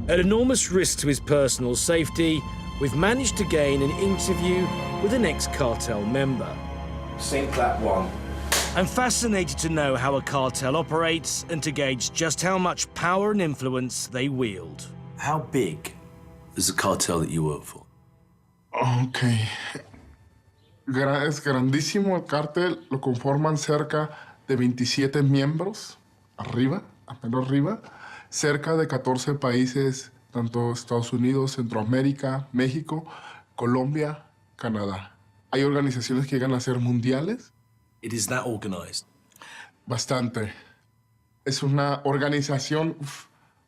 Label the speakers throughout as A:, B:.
A: At enormous risk to his personal safety, we've managed to gain an interview with an ex-cartel member.
B: Scene clap one.
A: I'm fascinated to know how a cartel operates and to gauge just how much power and influence they wield.
B: How big is the cartel that you work for?
C: Okay. Es grandísimo el cártel, lo conforman cerca de 27 miembros, arriba, apenas arriba, cerca de 14 países, tanto Estados Unidos, Centroamérica, México, Colombia, Canadá. Hay organizaciones que llegan a ser mundiales.
B: It is that organized?
C: Bastante. Es una organización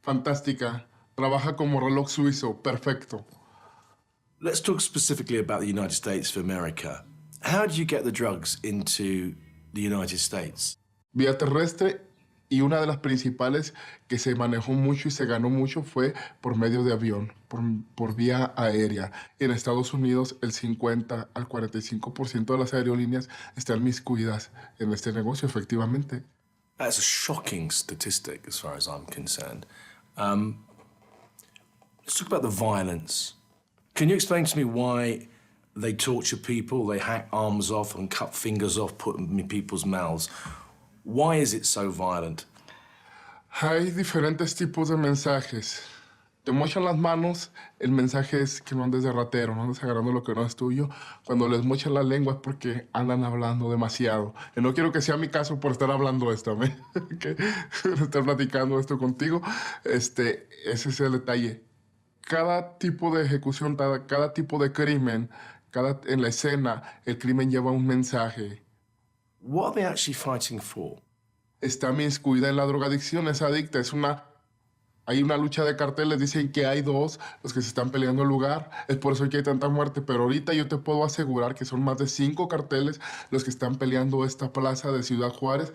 C: fantástica. Trabaja como reloj suizo, perfecto.
B: Let's talk specifically about the United States of America. How do you get the drugs into the United States?
C: Vía terrestre, y una de las principales que se manejó mucho y se ganó mucho fue por medio de avión, por vía aérea. En Estados Unidos, el 50 al 45% de las aerolíneas están miscuidas en este negocio, efectivamente.
B: That's a shocking statistic as far as I'm concerned. Let's talk about the violence. Can you explain to me why they torture people, they hack arms off and cut fingers off, put them in people's mouths? Why is it so violent?
C: Hay diferentes tipos de mensajes. Te mochan las manos, el mensaje es que no andes de ratero, no andes agarrando lo que no es tuyo. Cuando les mochan la lengua es porque andan hablando demasiado. Y no quiero que sea mi caso por estar hablando esto, ¿okay? Estar platicando esto contigo. Ese es el detalle. Cada tipo de ejecución, cada tipo de crimen, en la escena, el crimen lleva un mensaje.
B: What are they actually fighting for?
C: Está miscuida en la drogadicción, es adicta, hay una lucha de carteles, dicen que hay dos, los que se están peleando el lugar, es por eso que hay tanta muerte, pero ahorita yo te puedo asegurar que son más de 5 carteles los que están peleando esta plaza de Ciudad Juárez.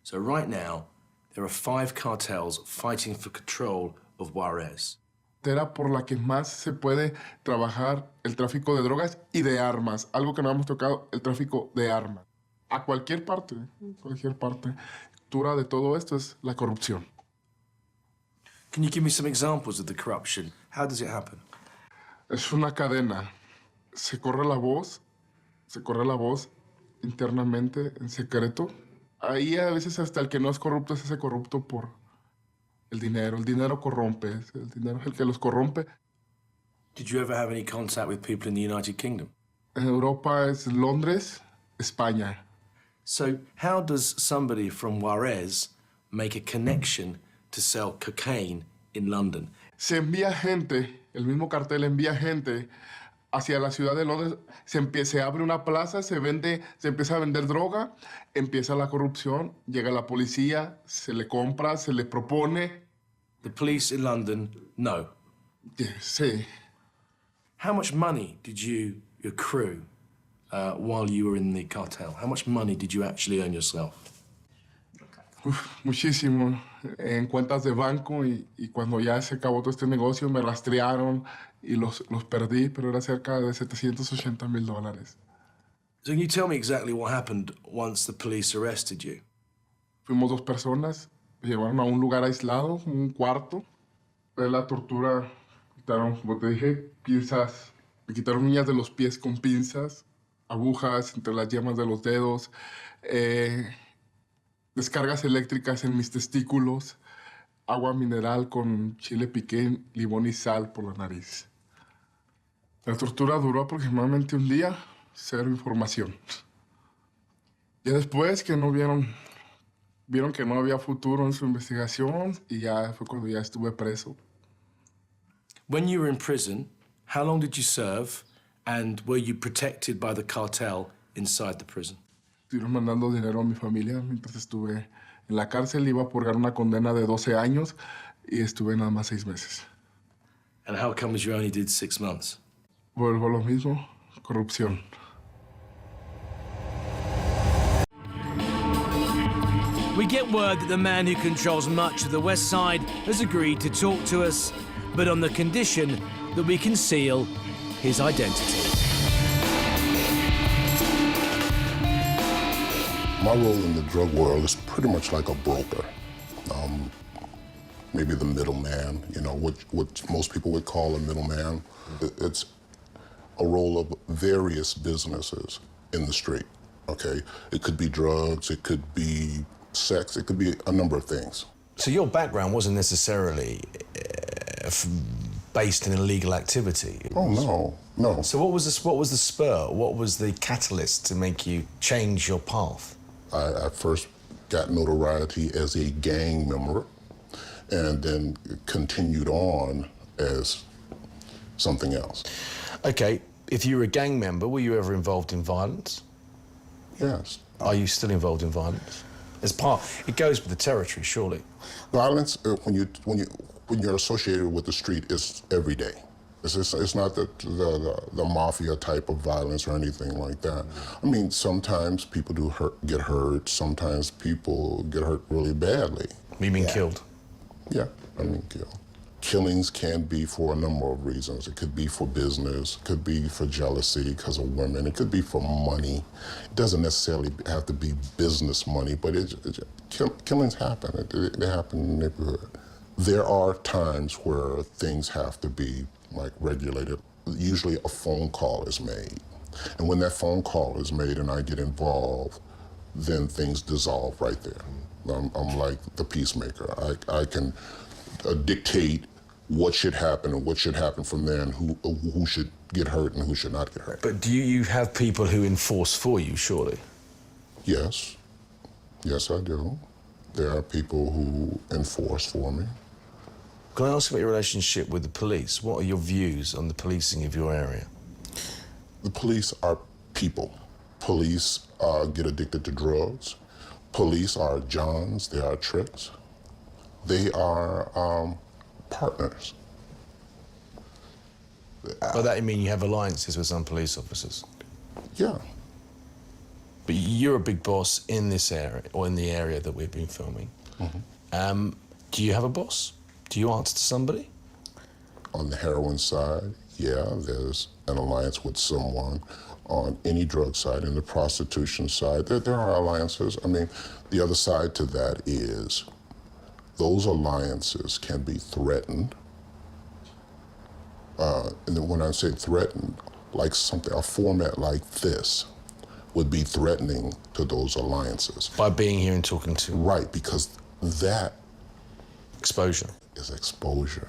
B: So right now, there are 5 cartels fighting for control of Juárez.
C: Era por la que más se puede trabajar el tráfico de drogas y de armas, algo que no hemos tocado, el tráfico de armas. A cualquier parte, cualquier parte. Cultura de todo esto es la corrupción.
B: Can you give me some examples of the corruption? How does it happen?
C: Es una cadena. Se corre la voz internamente, en secreto. Ahí a veces hasta el que no es corrupto se hace corrupto por el dinero. El dinero corrompe, el dinero es el que los corrompe.
B: Did you ever have any contact with people in the United Kingdom?
C: En Europa es Londres, España.
B: So how does somebody from Juárez make a connection to sell cocaine in London?
C: Se envía gente, el mismo cartel envía gente hacia la ciudad de Londres, se abre una plaza, se empieza a vender droga, empieza la corrupción, llega la policía, se le compra, se le propone.
B: The police in London know?
C: Sí.
B: How much money did you accrue while you were in the cartel? How much money did you actually earn yourself?
C: Muchísimo. En cuentas de banco y cuando ya se acabó todo este negocio me rastrearon y los perdí, pero era cerca de $780,000.
B: So can you tell me exactly what happened once the police arrested you?
C: Fuimos 2 personas, me llevaron a un lugar aislado, un cuarto. Fue la tortura, como te dije, pinzas, me quitaron uñas de los pies con pinzas, agujas entre las yemas de los dedos, descargas eléctricas en mis testículos, agua mineral con chile piqué, limón y sal por la nariz. La tortura duró aproximadamente un día, 0 información. Ya después que no vieron que no había futuro en su investigación y ya fue cuando ya estuve preso.
B: When you were in prison, how long did you serve and were you protected by the cartel inside the prison?
C: Estuvieron mandando dinero a mi familia mientras estuve en la cárcel. Iba a purgar una condena de 12 años y estuve nada más 6 meses.
B: And how comes you only did 6 months?
C: Vuelvo a lo mismo, corrupción.
A: We get word that the man who controls much of the West Side has agreed to talk to us, but on the condition that we conceal his identity.
D: My role in the drug world is pretty much like a broker. maybe the middleman, you know, what most people would call a middleman. It's a role of various businesses in the street, okay? It could be drugs, it could be sex, it could be a number of things.
B: So your background wasn't necessarily based in illegal activity?
D: Oh, no.
B: So what was the spur? What was the catalyst to make you change your path?
D: I first got notoriety as a gang member and then continued on as something else.
B: Okay, if you were a gang member, were you ever involved in violence?
D: Yes.
B: Are you still involved in violence? It goes with the territory, surely.
D: Violence, when you're associated with the street, is every day. It's not the mafia type of violence or anything like that. I mean, sometimes people get hurt. Sometimes people get hurt really badly.
B: You mean killed?
D: Yeah, I mean killed. Killings can be for a number of reasons. It could be for business, it could be for jealousy because of women, it could be for money. It doesn't necessarily have to be business money, but killings happen. They happen in the neighborhood. There are times where things have to be like regulated. Usually a phone call is made. And when that phone call is made and I get involved, then things dissolve right there. I'm like the peacemaker. I can dictate what should happen and what should happen from there and who should get hurt and who should not get hurt.
B: But do you have people who enforce for you, surely?
D: Yes. Yes, I do. There are people who enforce for me.
B: Can I ask about your relationship with the police? What are your views on the policing of your area?
D: The police are people. Police get addicted to drugs. Police are Johns, they are tricks. They are partners.
B: By that you mean you have alliances with some police officers?
D: Yeah.
B: But you're a big boss in this area, or in the area that we've been filming. Mm-hmm. Do you have a boss? Do you answer to somebody?
D: On the heroin side, yeah, there's an alliance with someone. On any drug side, in the prostitution side, there are alliances. I mean, the other side to that is those alliances can be threatened. And then when I say threatened, like a format like this would be threatening to those alliances.
B: By being here and talking to?
D: Right, because that
B: exposure
D: is exposure.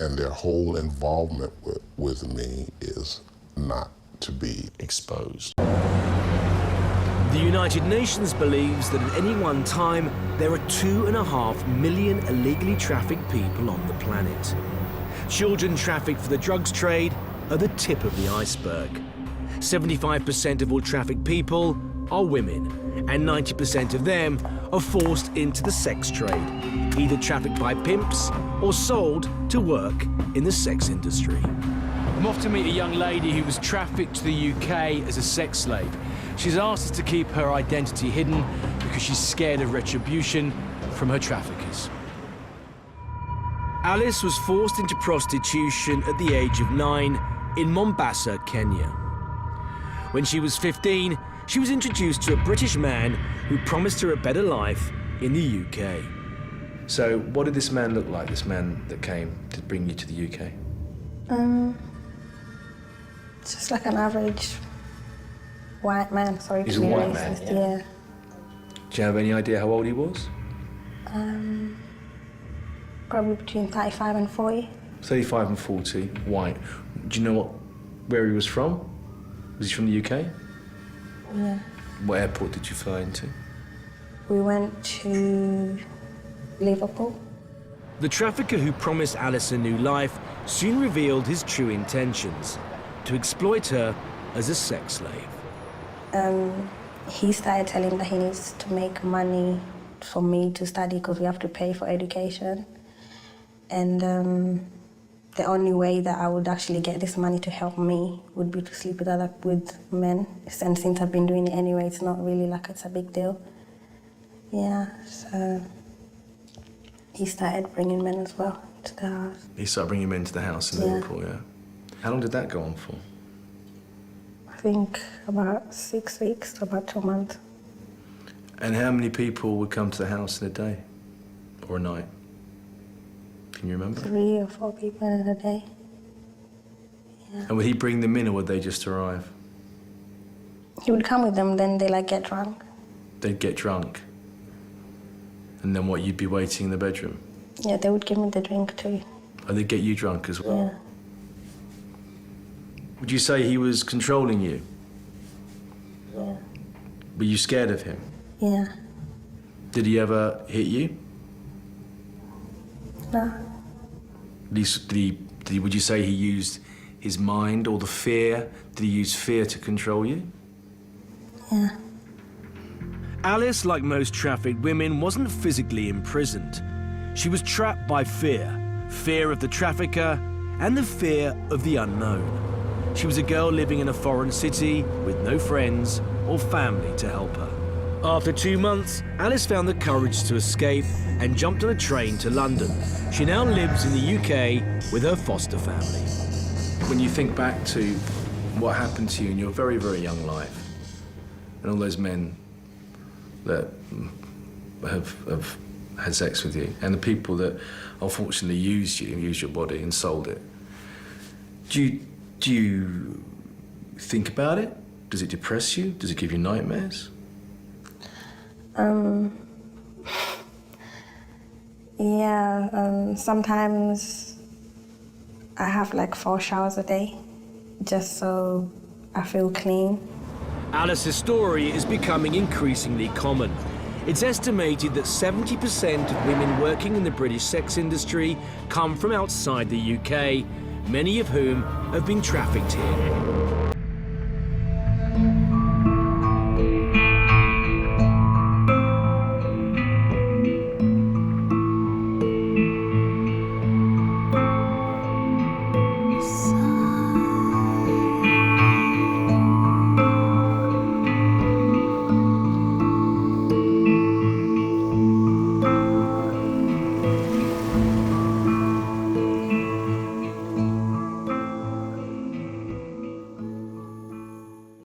D: And their whole involvement with me is not to be
B: exposed.
A: The United Nations believes that at any one time, there are 2.5 million illegally trafficked people on the planet. Children trafficked for the drugs trade are the tip of the iceberg. 75% of all trafficked people are women, and 90% of them are forced into the sex trade, either trafficked by pimps or sold to work in the sex industry. I'm off to meet a young lady who was trafficked to the UK as a sex slave. She's asked us to keep her identity hidden because she's scared of retribution from her traffickers. Alice was forced into prostitution at the age of 9 in Mombasa, Kenya. When she was 15, she was introduced to a British man who promised her a better life in the UK.
B: So what did this man look like, this man that came to bring you to the UK?
E: Just like an average white man, sorry.
B: He's a white man?
E: Yeah.
B: Do you have any idea how old he was?
E: Probably between 35 and 40.
B: 35 and 40, white. Do you know where he was from? Was he from the UK?
E: Yeah.
B: What airport did you fly into?
E: We went to Liverpool.
A: The trafficker who promised Alice a new life soon revealed his true intentions, to exploit her as a sex slave.
E: He started telling that he needs to make money for me to study because we have to pay for education. And the only way that I would actually get this money to help me would be to sleep with men. And since I've been doing it anyway, it's not really like it's a big deal. Yeah, so he started bringing men as well to the house.
B: He started bringing men to the house in Liverpool, yeah. How long did that go on for?
E: I think about 6 weeks to about 2 months.
B: And how many people would come to the house in a day? or a night? Can you remember?
E: 3 or 4 people in a day. Yeah.
B: And would he bring them in, or would they just arrive?
E: He would come with them, then they like get drunk.
B: They'd get drunk. And then what, you'd be waiting in the bedroom?
E: Yeah, they would give me the drink too.
B: Or they'd get you drunk as well?
E: Yeah.
B: Would you say he was controlling you?
E: Yeah.
B: Were you scared of him?
E: Yeah.
B: Did he ever hit you?
E: No.
B: Would you say he used his mind or the fear? Did he use fear to control you?
E: Yeah.
A: Alice, like most trafficked women, wasn't physically imprisoned. She was trapped by fear. Fear of the trafficker and the fear of the unknown. She was a girl living in a foreign city with no friends or family to help her. After 2 months, Alice found the courage to escape and jumped on a train to London. She now lives in the UK with her foster family.
B: When you think back to what happened to you in your very, very young life, and all those men that have had sex with you, and the people that unfortunately used your body and sold it, do you think about it? Does it depress you? Does it give you nightmares?
E: Yeah, sometimes I have like 4 showers a day, just so I feel clean.
A: Alice's story is becoming increasingly common. It's estimated that 70% of women working in the British sex industry come from outside the UK, many of whom have been trafficked here.